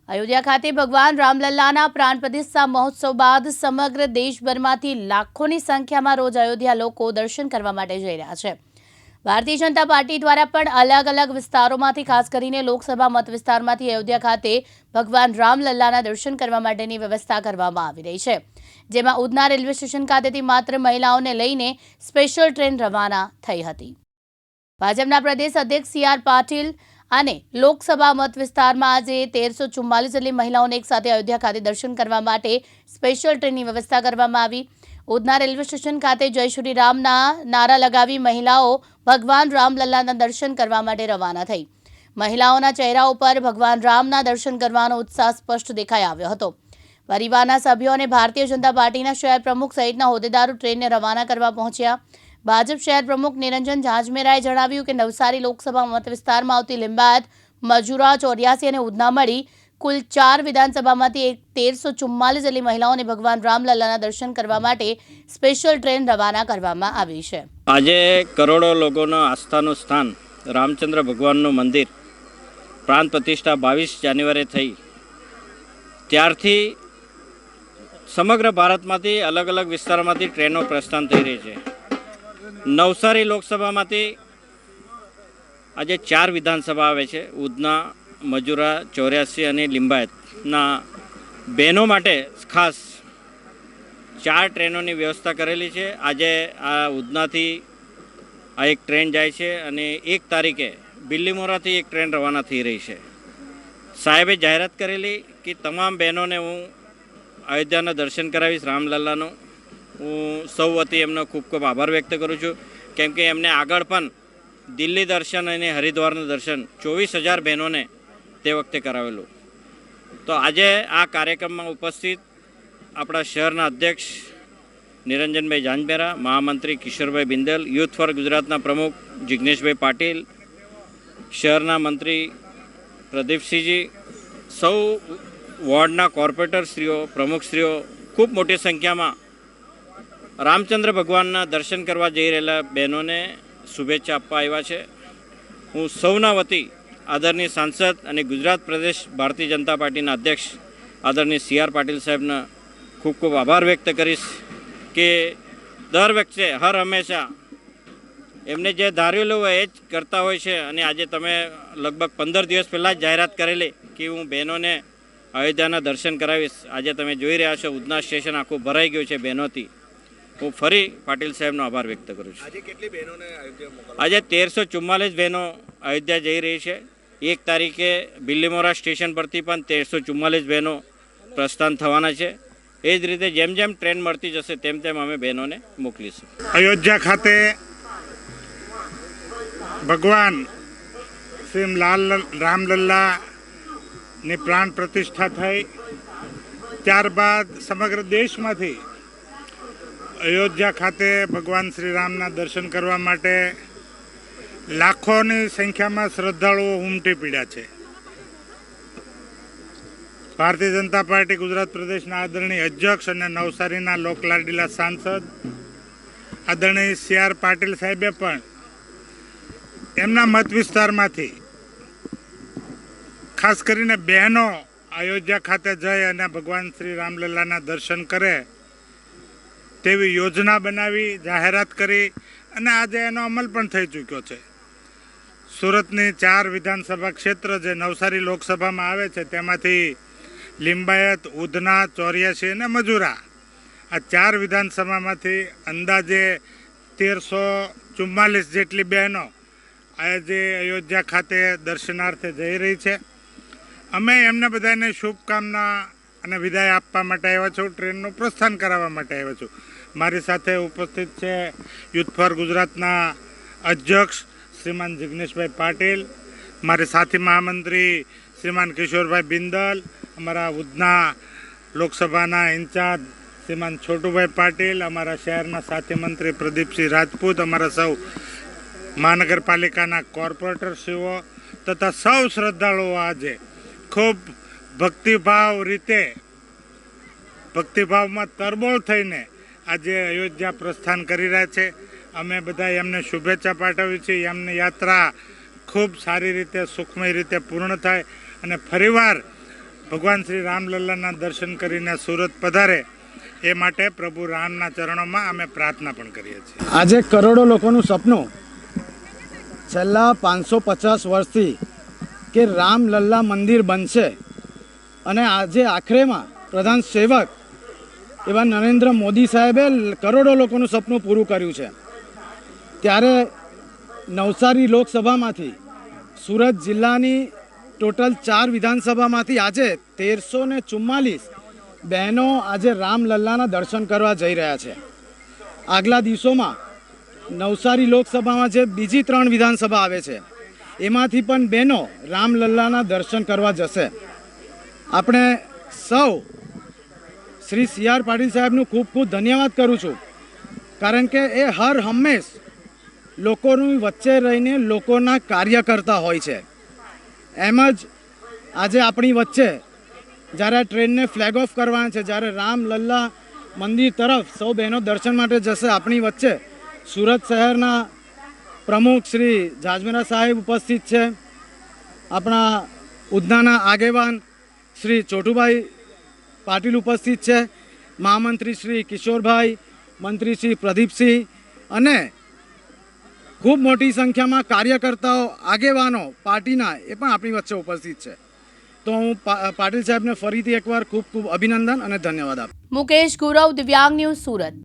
અયોધ્યા ખાતે ભગવાન રામલલ્લાના પ્રાણ પ્રતિષ્ઠા મહોત્સવ બાદ સમગ્ર દેશભરમાંથી લાખોની સંખ્યામાં રોજ અયોધ્યા લોકો દર્શન કરવા માટે જઈ રહ્યા છે। ભારતીય જનતા પાર્ટી દ્વારા પણ અલગ અલગ વિસ્તારોમાંથી ખાસ કરીને લોકસભા મત વિસ્તારમાંથી અયોધ્યા ખાતે ભગવાન રામલલ્લાના દર્શન કરવા માટેની વ્યવસ્થા કરવામાં આવી રહી છે, જેમાં ઉધના રેલવે સ્ટેશન ખાતેથી માત્ર મહિલાઓને લઈને સ્પેશિયલ ટ્રેન રવાના થઈ હતી। ભાજપના પ્રદેશ અધ્યક્ષ સી.આર. પાટીલ અને લોકસભા મત વિસ્તારમાં આજે 1344 જેટલી મહિલાઓને એકસાથે અયોધ્યા ખાતે દર્શન કરવા માટે સ્પેશિયલ ટ્રેનની વ્યવસ્થા કરવામાં આવી। ઉધના રેલવે સ્ટેશન ખાતે જય શ્રી રામના નારા લગાવી મહિલાઓ ભગવાન રામલલ્લાના દર્શન કરવા માટે રવાના થઈ। મહિલાઓના ચહેરા ઉપર ભગવાન રામના દર્શન કરવાનો ઉત્સાહ સ્પષ્ટ દેખાઈ આવ્યો હતો। પરિવારના સભ્યો અને ભારતીય જનતા પાર્ટીના શહેર પ્રમુખ સહિતના હોદ્દેદારો ટ્રેનને રવાના કરવા પહોંચ્યા। ભાજપ શહેર પ્રમુખ નિરંજન ઝાંઝમેરાએ જણાવ્યું કે નવસારી લોકસભા મત વિસ્તારમાં આવતી લિંબાયત, મજુરા, ચોર્યાસી અને ઉધના મળી કુલ 4 વિધાનસભામાંથી 1344 જેટલી મહિલાઓને ભગવાન રામલલ્લાના દર્શન કરવા માટે સ્પેશિયલ ટ્રેન રવાના કરવામાં આવી છે। આજે કરોડો લોકોનો આસ્થાનું સ્થાન રામચંદ્ર ભગવાનનું મંદિર પ્રાણ પ્રતિષ્ઠા 22 જાન્યુઆરી થઈ ત્યારથી સમગ્ર ભારતમાંથી અલગ અલગ વિસ્તારોમાંથી ટ્રેનો પ્રસ્થાન થઈ રહી છે। નવસારી લોકસભામાંથી આજે 4 વિધાનસભા આવે છે, ઉધના, મજુરા, ચોર્યાસી અને લિંબાયતના બહેનો માટે ખાસ 4 ટ્રેનોની વ્યવસ્થા કરેલી છે। આજે આ ઉધનાથી આ એક ટ્રેન જાય છે અને 1 તારીખે બિલ્લીમોરાથી એક ટ્રેન રવાના થઈ રહી છે। સાહેબે જાહેરાત કરેલી કે તમામ બહેનોને હું અયોધ્યાના દર્શન કરાવીશ રામલલ્લાનું। હું સૌ વતી એમનો ખૂબ ખૂબ આભાર વ્યક્ત કરું છું, કેમ કે એમને આગળ પણ દિલ્હી દર્શન અને હરિદ્વારનું દર્શન 24,000 બહેનોને તે વખતે કરાવેલું। તો આજે આ કાર્યક્રમમાં ઉપસ્થિત આપણા શહેરના અધ્યક્ષ નિરંજનભાઈ ઝાંઝમેરા, મહામંત્રી કિશોરભાઈ બિંદલ, યુથ ફોર ગુજરાતના પ્રમુખ જિગ્નેશભાઈ પાટીલ, શહેરના મંત્રી પ્રદીપસિંહજી, સૌ વોર્ડના કોર્પોરેટરશ્રીઓ, પ્રમુખશ્રીઓ ખૂબ મોટી સંખ્યામાં રામચંદ્ર ભગવાનના દર્શન કરવા જઈ રહેલા બહેનોને શુભેચ્છા આપવા આવ્યા છે। હું સૌના વતી આદરણીય સાંસદ અને ગુજરાત પ્રદેશ ભારતીય જનતા પાર્ટીના અધ્યક્ષ આદરણીય સી.આર. પાટીલ સાહેબના ખૂબ ખૂબ આભાર વ્યક્ત કરીશ કે દર વખતે હર હંમેશા એમને જે ધારેલું હોય એ જ કરતા હોય છે। અને આજે તમે લગભગ 15 દિવસ પહેલાં જ જાહેરાત કરેલી કે હું બહેનોને અયોધ્યાના દર્શન કરાવીશ। આજે તમે જોઈ રહ્યા છો ઉધના સ્ટેશન આખું ભરાઈ ગયું છે બહેનોથી। હું ફરી પાટીલ સાહેબનો આભાર વ્યક્ત કરું છું। આજે કેટલી બહેનોને અયોધ્યા મોકલવામાં? આજે 1344 બહેનો અયોધ્યા જઈ રહી છે। 1 તારીખે બિલ્લીમોરા સ્ટેશન પરથી પણ 1344 બહેનો પ્રસ્થાન થવાના છે। એ જ રીતે જેમ જેમ ટ્રેન મળતી જશે તેમ તેમ અમે બહેનોને મોકલીશું। અયોધ્યા ખાતે ભગવાન શ્રી રામલલ્લાની પ્રાણ પ્રતિષ્ઠા થઈ ત્યારબાદ સમગ્ર દેશમાંથી અયોધ્યા ખાતે ભગવાન શ્રી રામના દર્શન કરવા માટે લાખોની સંખ્યામાં શ્રદ્ધાળુઓ ઉમટી પડ્યા છે। ભારતીય જનતા પાર્ટી ગુજરાત પ્રદેશના આદરણીય અધ્યક્ષ અને નવસારીના લોકલાડીલા સાંસદ આદરણીય સી.આર. પાટીલ સાહેબે પણ એમના મત વિસ્તારમાંથી ખાસ કરીને બહેનો અયોધ્યા ખાતે જઈ અને ભગવાન શ્રી રામલલ્લાના દર્શન કરે તેવી યોજના બનાવી, જાહેરાત કરી અને આજે એનો અમલ પણ થઈ ચૂક્યો છે। સુરતની 4 વિધાનસભા ક્ષેત્ર જે નવસારી લોકસભામાં આવે છે તેમાંથી લિંબાયત, ઉધના, ચોર્યાસી અને મજુરા આ 4 વિધાનસભામાંથી અંદાજે 1344 જેટલી બહેનો આજે અયોધ્યા ખાતે દર્શનાર્થે જઈ રહી છે। અમે એમને બધાને શુભકામના અને વિદાય આપવા માટે આવ્યા છું, ટ્રેનનું પ્રસ્થાન કરાવવા માટે આવ્યા છું। મારી સાથે ઉપસ્થિત છે યુથ ફોર ગુજરાતના અધ્યક્ષ શ્રીમાન જિગ્નેશભાઈ પાટીલ, મારી સાથી મહામંત્રી શ્રીમાન કિશોરભાઈ બિંદલ, અમારા ઉધના લોકસભાના ઇન્ચાર્જ શ્રીમાન છોટુભાઈ પાટીલ, અમારા શહેરના સાથી મંત્રી પ્રદીપસિંહ રાજપૂત, અમારા સૌ મહાનગરપાલિકાના કોર્પોરેટરશ્રીઓ તથા સૌ શ્રદ્ધાળુઓ આજે ખૂબ ભક્તિભાવમાં તરબોળ થઈને આજે અયોધ્યા પ્રસ્થાન કરી રહ્યા છે। અમે બધા એમને શુભેચ્છા પાઠવી છે। એમની યાત્રા ખૂબ સારી રીતે સુખમય રીતે પૂર્ણ થાય અને ફરીવાર ભગવાન શ્રી રામલલ્લાના દર્શન કરીને સુરત પધારે એ માટે પ્રભુ રામના ચરણોમાં અમે પ્રાર્થના પણ કરીએ છીએ. આજે કરોડો લોકોનું સપનું છેલ્લા 550 વર્ષથી કે રામલલ્લા મંદિર બનશે અને આજે આખરેમાં પ્રધાન સેવક એવા નરેન્દ્ર મોદી સાહેબે કરોડો લોકોનું સપનું પૂરું કર્યું છે. ત્યારે નવસારી લોકસભામાંથી સુરત જિલ્લાની ટોટલ 4 વિધાનસભામાંથી આજે 1344 બહેનો આજે રામલલ્લાના દર્શન કરવા જઈ રહ્યા છે. આગલા દિવસોમાં નવસારી લોકસભામાં જે બીજી 3 વિધાનસભા આવે છે એમાંથી પણ બહેનો રામલલ્લાના દર્શન કરવા જશે. આપણે સૌ શ્રી CR પાટીલ સાહેબનું ખૂબ ખૂબ ધન્યવાદ કરું છું, કારણ કે એ હર હંમેશ લોકોની વચ્ચે રહીને લોકોના કાર્ય કરતા હોય છે. એમ જ આજે આપણી વચ્ચે જ્યારે ટ્રેનને ફ્લેગ ઓફ કરવાના છે, જ્યારે રામલલ્લા મંદિર તરફ સૌ બહેનો દર્શન માટે જશે, આપણી વચ્ચે સુરત શહેરના પ્રમુખ શ્રી જાજમેરા સાહેબ ઉપસ્થિત છે. આપણા ઉધનાના આગેવાન શ્રી ચોટુભાઈ પાટીલ ઉપસ્થિત છે. મહામંત્રી શ્રી કિશોરભાઈ, મંત્રી શ્રી પ્રદીપસિંહ અને ખૂબ મોટી સંખ્યામાં કાર્યકર્તાઓ, આગેવાનો પાર્ટીના એ પણ આપણી વચ્ચે ઉપસ્થિત છે. તો હું પાટીલ સાહેબને ફરીથી એકવાર ખૂબ ખૂબ અભિનંદન અને ધન્યવાદ આપું. મુકેશ ગુરવ, દિવ્યાંગ ન્યૂઝ, સુરત.